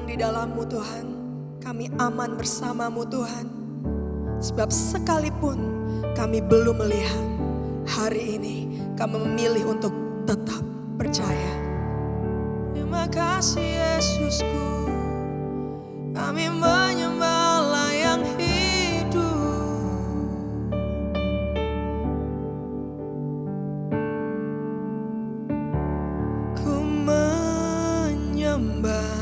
tenang di dalam-Mu Tuhan. Kami aman bersama-Mu Tuhan. Sebab sekalipun kami belum melihat, hari ini kami memilih untuk tetap percaya. Terima kasih Yesusku, kami menyembah Allah yang hidup. Ku menyembah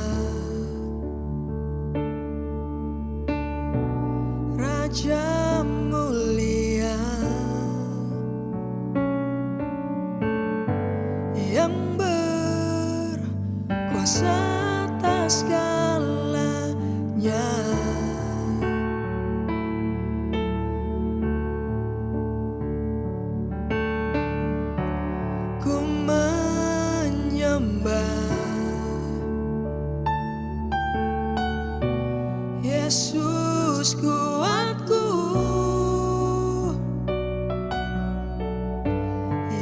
Raja mulia yang berkuasa atas segalanya. Ku menyembah Yesus kuatku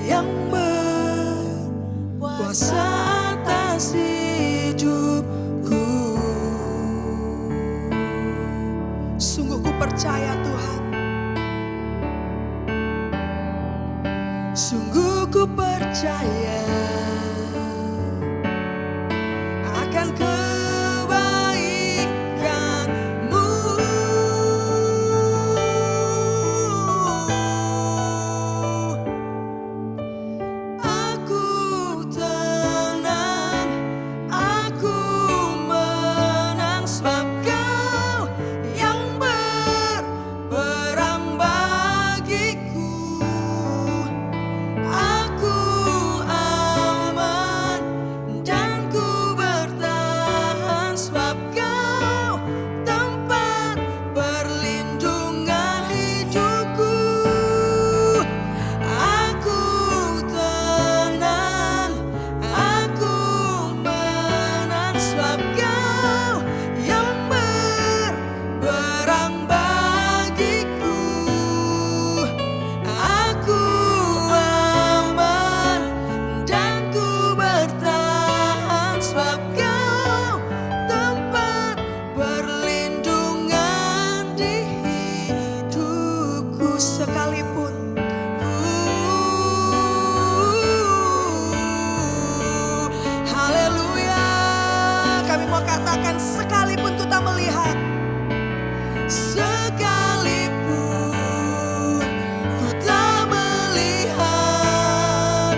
yang berkuasa atas hidupku. Sungguh ku percaya Tuhan, sungguh ku percaya akan kebaikan-Mu. Aku tenang, aku menang, sebab Kau yang berperang bagiku. Aku aman dan ku bertahan, sebab Kau tempat perlindungan hidupku. Aku tenang, aku menang, sebab Kau yang berperang bagiku. Aku aman dan ku bertahan, sebab Kau tempat perlindungan di hidupku. Sekalipun haleluya, kami mau katakan sekalipun ku tak melihat, sekalipun ku tak melihat,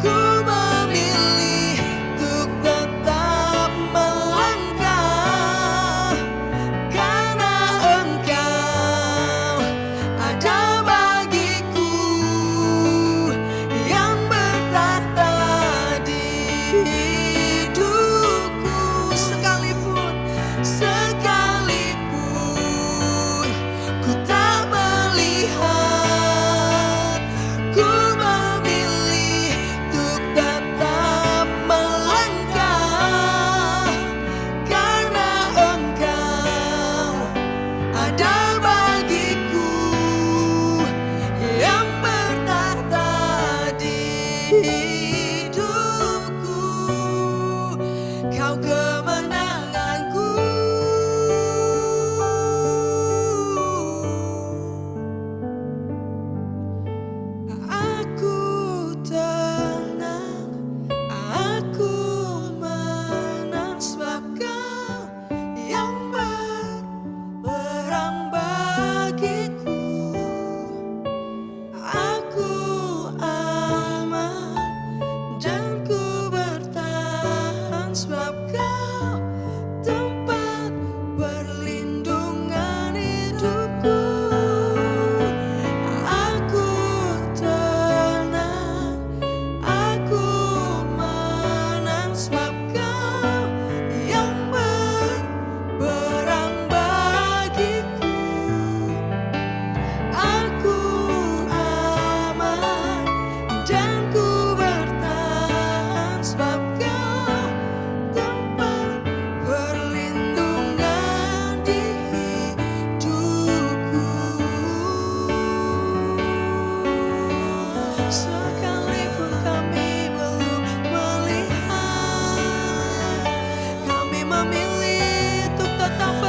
ku memilih untuk tetap melangkah, karena Engkau ada bagiku, yang bertata di hidupku. Sekalipun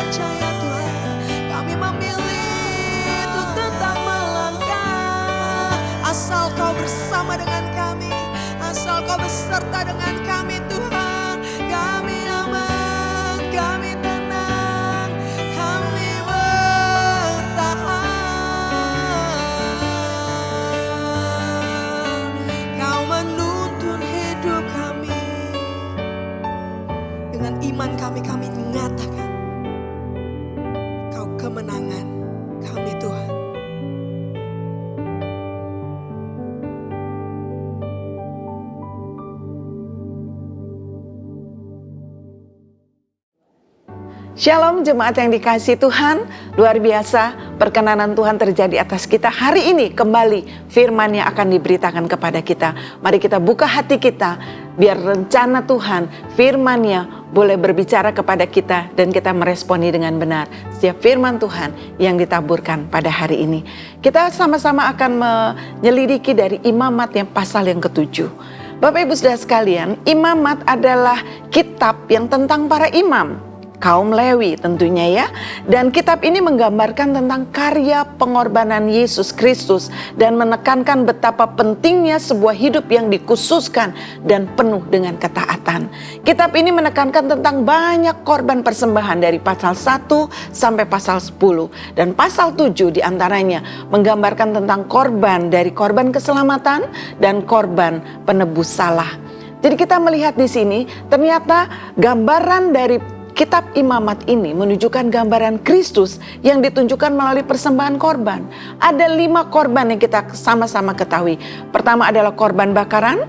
percaya Tuhan. Kami memilih untuk tetap melangkah. Asal Kau bersama dengan kami, asal Kau beserta dengan kami Tuhan. Kami aman, kami tenang, kami bertahan. Kau menuntun hidup kami. Dengan iman kami nyatakan Kau kemenangan kami Tuhan. Shalom jemaat yang dikasihi Tuhan, luar biasa perkenanan Tuhan terjadi atas kita. Hari ini kembali firman yang akan diberitakan kepada kita. Mari kita buka hati kita, biar rencana Tuhan, firman-Nya boleh berbicara kepada kita dan kita meresponi dengan benar setiap firman Tuhan yang ditaburkan pada hari ini. Kita sama-sama akan menyelidiki dari Imamat yang pasal yang ke-7. Bapak Ibu Saudara sekalian, Imamat adalah kitab yang tentang para imam, kaum Lewi tentunya ya. Dan kitab ini menggambarkan tentang karya pengorbanan Yesus Kristus dan menekankan betapa pentingnya sebuah hidup yang dikhususkan dan penuh dengan ketaatan. Kitab ini menekankan tentang banyak korban persembahan dari pasal 1 sampai pasal 10. Dan pasal 7 diantaranya menggambarkan tentang korban dari korban keselamatan dan korban penebus salah. Jadi kita melihat di sini ternyata gambaran dari kitab Imamat ini menunjukkan gambaran Kristus yang ditunjukkan melalui persembahan korban. Ada 5 korban yang kita sama-sama ketahui. Pertama adalah korban bakaran,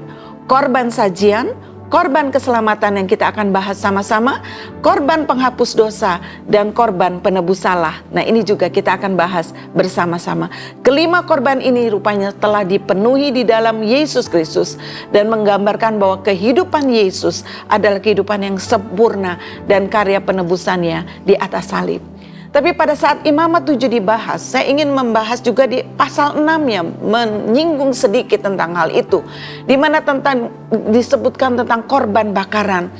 korban sajian, korban keselamatan yang kita akan bahas sama-sama, korban penghapus dosa, dan korban penebus salah. Nah, ini juga kita akan bahas bersama-sama. Kelima korban ini rupanya telah dipenuhi di dalam Yesus Kristus dan menggambarkan bahwa kehidupan Yesus adalah kehidupan yang sempurna dan karya penebusannya di atas salib. Tapi pada saat Imamat 7 dibahas, saya ingin membahas juga di pasal 6 yang menyinggung sedikit tentang hal itu. Di mana disebutkan tentang korban bakaran.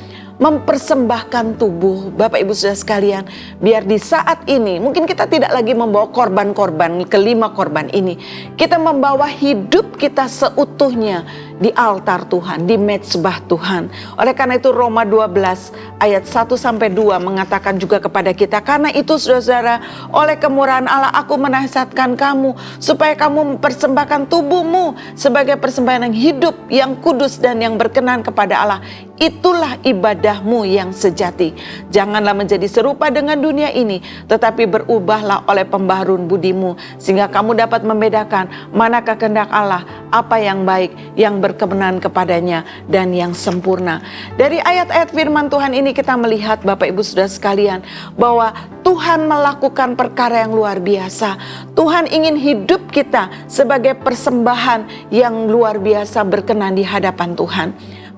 Mempersembahkan tubuh, Bapak Ibu Saudara sekalian, biar di saat ini mungkin kita tidak lagi membawa korban-korban, kelima korban ini. Kita membawa hidup kita seutuhnya di altar Tuhan, di mezbah Tuhan. Oleh karena itu Roma 12 ayat 1-2 mengatakan juga kepada kita, karena itu saudara-saudara, oleh kemurahan Allah aku menasihatkan kamu supaya kamu mempersembahkan tubuhmu sebagai persembahan yang hidup, yang kudus dan yang berkenan kepada Allah. Itulah ibadahmu yang sejati. Janganlah menjadi serupa dengan dunia ini, tetapi berubahlah oleh pembaharuan budimu, sehingga kamu dapat membedakan manakah kehendak Allah, apa yang baik, yang berkenan kepadanya, dan yang sempurna. Dari ayat-ayat firman Tuhan ini kita melihat Bapak Ibu Saudara sekalian, bahwa Tuhan melakukan perkara yang luar biasa. Tuhan ingin hidup kita sebagai persembahan yang luar biasa berkenan di hadapan Tuhan.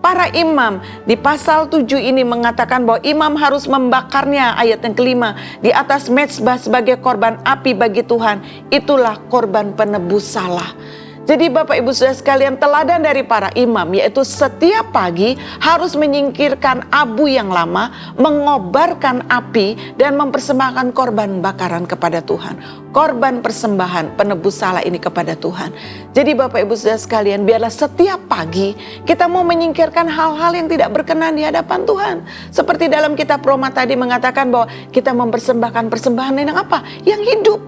Para imam di pasal 7 ini mengatakan bahwa imam harus membakarnya, ayat yang kelima, di atas mezbah sebagai korban api bagi Tuhan. Itulah korban penebus salah. Jadi Bapak Ibu Saudara sekalian, teladan dari para imam yaitu setiap pagi harus menyingkirkan abu yang lama, mengobarkan api dan mempersembahkan korban bakaran kepada Tuhan. Korban persembahan penebus salah ini kepada Tuhan. Jadi Bapak Ibu Saudara sekalian, biarlah setiap pagi kita mau menyingkirkan hal-hal yang tidak berkenan di hadapan Tuhan. Seperti dalam kitab Roma tadi mengatakan bahwa kita mempersembahkan persembahan yang apa? Yang hidup.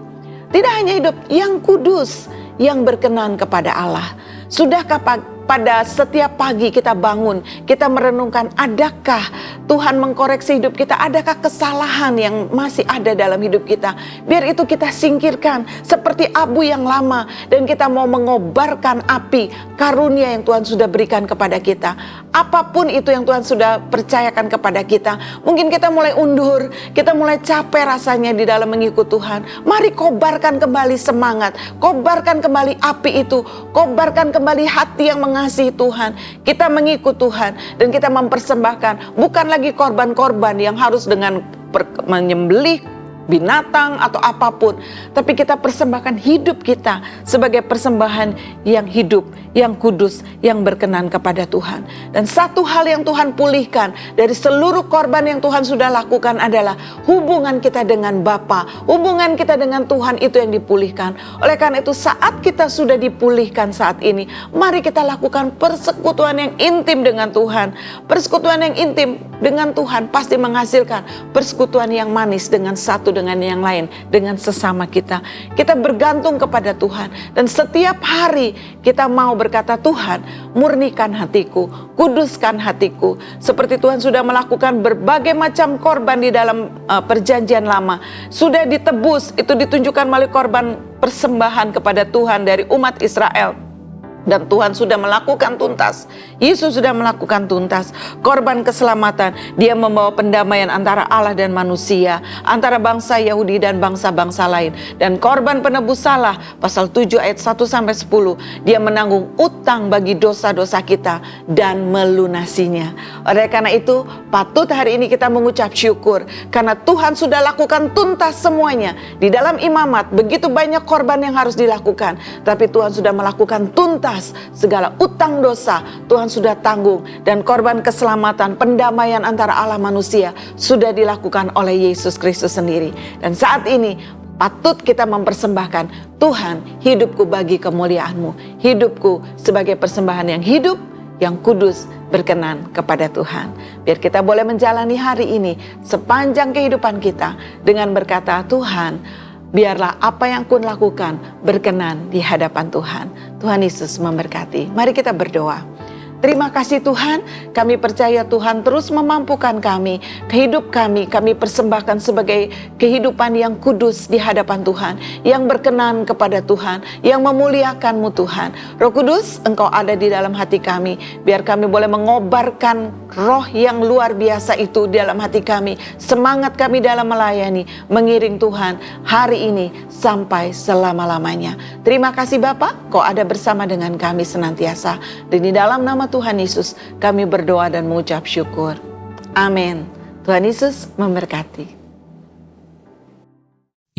Tidak hanya hidup, yang kudus, yang berkenan kepada Allah. Sudahkah pada setiap pagi kita bangun, kita merenungkan, adakah Tuhan mengkoreksi hidup kita? Adakah kesalahan yang masih ada dalam hidup kita? Biar itu kita singkirkan seperti abu yang lama, dan kita mau mengobarkan api karunia yang Tuhan sudah berikan kepada kita. Apapun itu yang Tuhan sudah percayakan kepada kita, mungkin kita mulai undur, kita mulai capek rasanya di dalam mengikut Tuhan. Mari kobarkan kembali semangat, kobarkan kembali api itu, kobarkan kembali hati yang mengasihi Tuhan. Kita mengikut Tuhan dan kita mempersembahkan bukan lagi korban-korban yang harus dengan menyembelih binatang atau apapun, tapi kita persembahkan hidup kita sebagai persembahan yang hidup, yang kudus, yang berkenan kepada Tuhan. Dan satu hal yang Tuhan pulihkan dari seluruh korban yang Tuhan sudah lakukan adalah hubungan kita dengan Bapa, hubungan kita dengan Tuhan itu yang dipulihkan. Oleh karena itu, saat kita sudah dipulihkan saat ini, mari kita lakukan persekutuan yang intim dengan Tuhan. Persekutuan yang intim dengan Tuhan pasti menghasilkan persekutuan yang manis dengan satu dengan yang lain, dengan sesama kita. Kita bergantung kepada Tuhan, dan setiap hari kita mau berkata, Tuhan, murnikan hatiku, kuduskan hatiku. Seperti Tuhan sudah melakukan berbagai macam korban di dalam perjanjian lama, sudah ditebus, itu ditunjukkan melalui korban persembahan kepada Tuhan dari umat Israel. Dan Tuhan sudah melakukan tuntas. Yesus sudah melakukan tuntas. Korban keselamatan. Dia membawa pendamaian antara Allah dan manusia. Antara bangsa Yahudi dan bangsa-bangsa lain. Dan korban penebus salah. Pasal 7 ayat 1-10. Dia menanggung utang bagi dosa-dosa kita. Dan melunasinya. Oleh karena itu, patut hari ini kita mengucap syukur. Karena Tuhan sudah lakukan tuntas semuanya. Di dalam imamat, begitu banyak korban yang harus dilakukan. Tapi Tuhan sudah melakukan tuntas. Segala utang dosa Tuhan sudah tanggung, dan korban keselamatan, pendamaian antara Allah manusia sudah dilakukan oleh Yesus Kristus sendiri. Dan saat ini patut kita mempersembahkan, Tuhan, hidupku bagi kemuliaan-Mu, hidupku sebagai persembahan yang hidup, yang kudus, berkenan kepada Tuhan. Biar kita boleh menjalani hari ini sepanjang kehidupan kita dengan berkata, Tuhan, biarlah apa yang Kun lakukan berkenan di hadapan Tuhan. Tuhan Yesus memberkati. Mari kita berdoa. Terima kasih Tuhan, kami percaya Tuhan terus memampukan kami, hidup kami persembahkan sebagai kehidupan yang kudus di hadapan Tuhan, yang berkenan kepada Tuhan, yang memuliakan-Mu Tuhan. Roh Kudus, Engkau ada di dalam hati kami, biar kami boleh mengobarkan roh yang luar biasa itu di dalam hati kami, semangat kami dalam melayani, mengiring Tuhan hari ini sampai selama-lamanya. Terima kasih Bapa, Kau ada bersama dengan kami senantiasa, dan di dalam nama Tuhan Yesus kami berdoa dan mengucap syukur. Amin. Tuhan Yesus memberkati.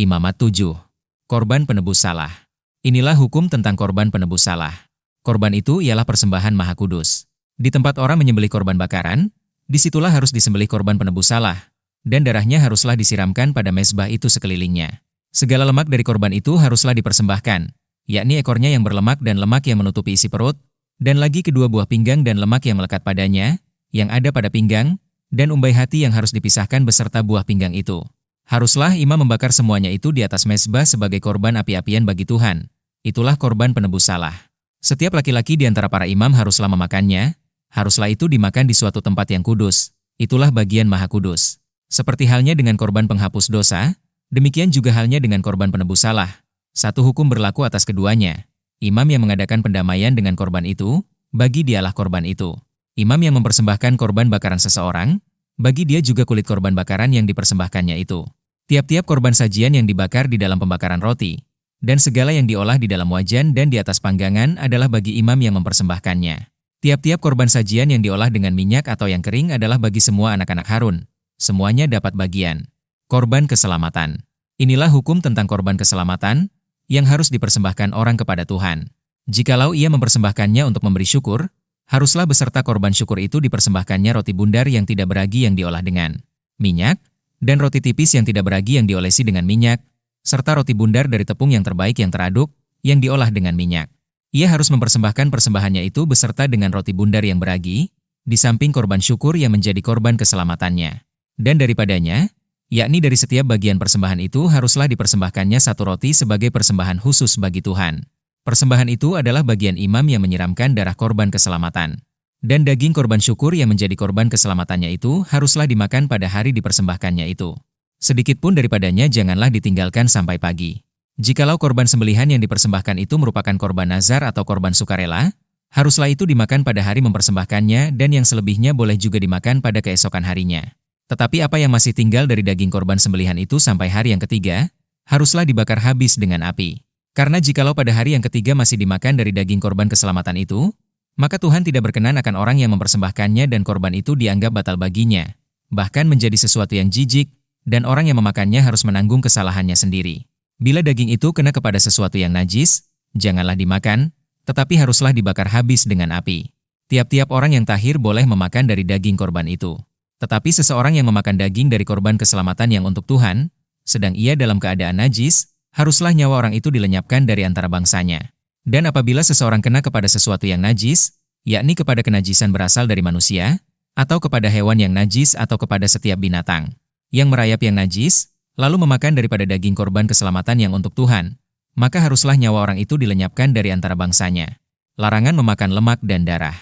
Imamat 7. Korban penebus salah. Inilah hukum tentang korban penebus salah. Korban itu ialah persembahan Maha Kudus. Di tempat orang menyembelih korban bakaran, disitulah harus disembelih korban penebus salah, dan darahnya haruslah disiramkan pada mezbah itu sekelilingnya. Segala lemak dari korban itu haruslah dipersembahkan, yakni ekornya yang berlemak dan lemak yang menutupi isi perut, dan lagi kedua buah pinggang dan lemak yang melekat padanya, yang ada pada pinggang, dan umbai hati yang harus dipisahkan beserta buah pinggang itu. Haruslah imam membakar semuanya itu di atas mezbah sebagai korban api-apian bagi Tuhan. Itulah korban penebus salah. Setiap laki-laki di antara para imam haruslah memakannya, haruslah itu dimakan di suatu tempat yang kudus. Itulah bagian Maha Kudus. Seperti halnya dengan korban penghapus dosa, demikian juga halnya dengan korban penebus salah. Satu hukum berlaku atas keduanya. Imam yang mengadakan pendamaian dengan korban itu, bagi dialah korban itu. Imam yang mempersembahkan korban bakaran seseorang, bagi dia juga kulit korban bakaran yang dipersembahkannya itu. Tiap-tiap korban sajian yang dibakar di dalam pembakaran roti, dan segala yang diolah di dalam wajan dan di atas panggangan adalah bagi imam yang mempersembahkannya. Tiap-tiap korban sajian yang diolah dengan minyak atau yang kering adalah bagi semua anak-anak Harun. Semuanya dapat bagian. Korban keselamatan. Inilah hukum tentang korban keselamatan, yang harus dipersembahkan orang kepada Tuhan. Jikalau ia mempersembahkannya untuk memberi syukur, haruslah beserta korban syukur itu dipersembahkannya roti bundar yang tidak beragi yang diolah dengan minyak, dan roti tipis yang tidak beragi yang diolesi dengan minyak, serta roti bundar dari tepung yang terbaik yang teraduk, yang diolah dengan minyak. Ia harus mempersembahkan persembahannya itu beserta dengan roti bundar yang beragi, di samping korban syukur yang menjadi korban keselamatannya. Dan daripadanya, yakni dari setiap bagian persembahan itu haruslah dipersembahkannya satu roti sebagai persembahan khusus bagi Tuhan. Persembahan itu adalah bagian imam yang menyiramkan darah korban keselamatan. Dan daging korban syukur yang menjadi korban keselamatannya itu haruslah dimakan pada hari dipersembahkannya itu. Sedikit pun daripadanya janganlah ditinggalkan sampai pagi. Jikalau korban sembelihan yang dipersembahkan itu merupakan korban nazar atau korban sukarela, haruslah itu dimakan pada hari mempersembahkannya, dan yang selebihnya boleh juga dimakan pada keesokan harinya. Tetapi apa yang masih tinggal dari daging korban sembelihan itu sampai hari yang ketiga, haruslah dibakar habis dengan api. Karena jikalau pada hari yang ketiga masih dimakan dari daging korban keselamatan itu, maka Tuhan tidak berkenan akan orang yang mempersembahkannya dan korban itu dianggap batal baginya, bahkan menjadi sesuatu yang jijik, dan orang yang memakannya harus menanggung kesalahannya sendiri. Bila daging itu kena kepada sesuatu yang najis, janganlah dimakan, tetapi haruslah dibakar habis dengan api. Tiap-tiap orang yang tahir boleh memakan dari daging korban itu. Tetapi seseorang yang memakan daging dari korban keselamatan yang untuk Tuhan, sedang ia dalam keadaan najis, haruslah nyawa orang itu dilenyapkan dari antara bangsanya. Dan apabila seseorang kena kepada sesuatu yang najis, yakni kepada kenajisan berasal dari manusia, atau kepada hewan yang najis atau kepada setiap binatang yang merayap yang najis, lalu memakan daripada daging korban keselamatan yang untuk Tuhan, maka haruslah nyawa orang itu dilenyapkan dari antara bangsanya. Larangan memakan lemak dan darah.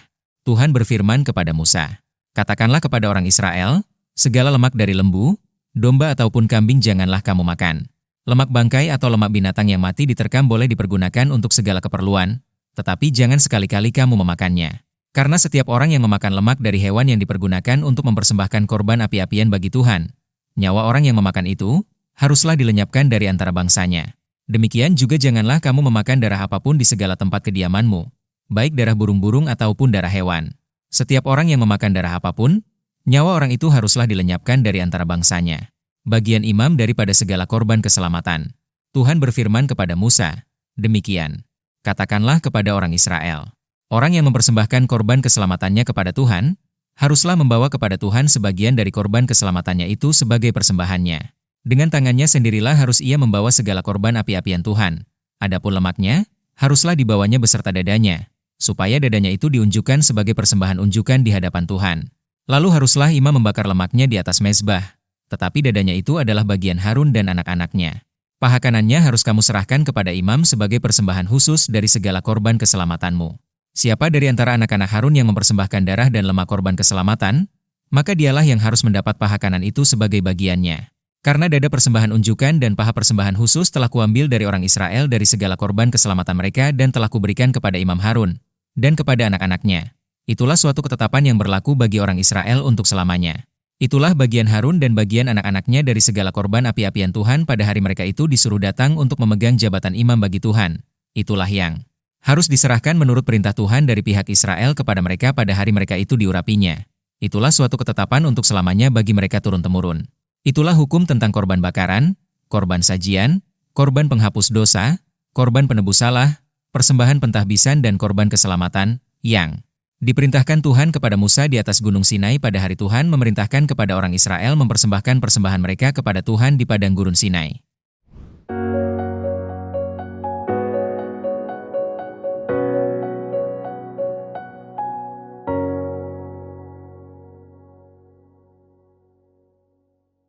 Tuhan berfirman kepada Musa, "Katakanlah kepada orang Israel, segala lemak dari lembu, domba ataupun kambing janganlah kamu makan. Lemak bangkai atau lemak binatang yang mati diterkam boleh dipergunakan untuk segala keperluan, tetapi jangan sekali-kali kamu memakannya. Karena setiap orang yang memakan lemak dari hewan yang dipergunakan untuk mempersembahkan korban api-apian bagi Tuhan, nyawa orang yang memakan itu haruslah dilenyapkan dari antara bangsanya. Demikian juga janganlah kamu memakan darah apapun di segala tempat kediamanmu, baik darah burung-burung ataupun darah hewan. Setiap orang yang memakan darah apapun, nyawa orang itu haruslah dilenyapkan dari antara bangsanya." Bagian imam daripada segala korban keselamatan. Tuhan berfirman kepada Musa, "Demikian, katakanlah kepada orang Israel, orang yang mempersembahkan korban keselamatannya kepada Tuhan, haruslah membawa kepada Tuhan sebagian dari korban keselamatannya itu sebagai persembahannya. Dengan tangannya sendirilah harus ia membawa segala korban api-apian Tuhan. Adapun lemaknya, haruslah dibawanya beserta dadanya, supaya dadanya itu diunjukkan sebagai persembahan unjukan di hadapan Tuhan. Lalu haruslah imam membakar lemaknya di atas mezbah, tetapi dadanya itu adalah bagian Harun dan anak-anaknya. Paha kanannya harus kamu serahkan kepada imam sebagai persembahan khusus dari segala korban keselamatanmu. Siapa dari antara anak-anak Harun yang mempersembahkan darah dan lemak korban keselamatan, maka dialah yang harus mendapat paha kanan itu sebagai bagiannya. Karena dada persembahan unjukan dan paha persembahan khusus telah kuambil dari orang Israel dari segala korban keselamatan mereka dan telah kuberikan kepada Imam Harun dan kepada anak-anaknya. Itulah suatu ketetapan yang berlaku bagi orang Israel untuk selamanya. Itulah bagian Harun dan bagian anak-anaknya dari segala korban api-apian Tuhan pada hari mereka itu disuruh datang untuk memegang jabatan imam bagi Tuhan. Itulah yang harus diserahkan menurut perintah Tuhan dari pihak Israel kepada mereka pada hari mereka itu diurapinya. Itulah suatu ketetapan untuk selamanya bagi mereka turun-temurun. Itulah hukum tentang korban bakaran, korban sajian, korban penghapus dosa, korban penebus salah, persembahan pentahbisan dan korban keselamatan, yang diperintahkan Tuhan kepada Musa di atas Gunung Sinai pada hari Tuhan memerintahkan kepada orang Israel mempersembahkan persembahan mereka kepada Tuhan di padang gurun Sinai.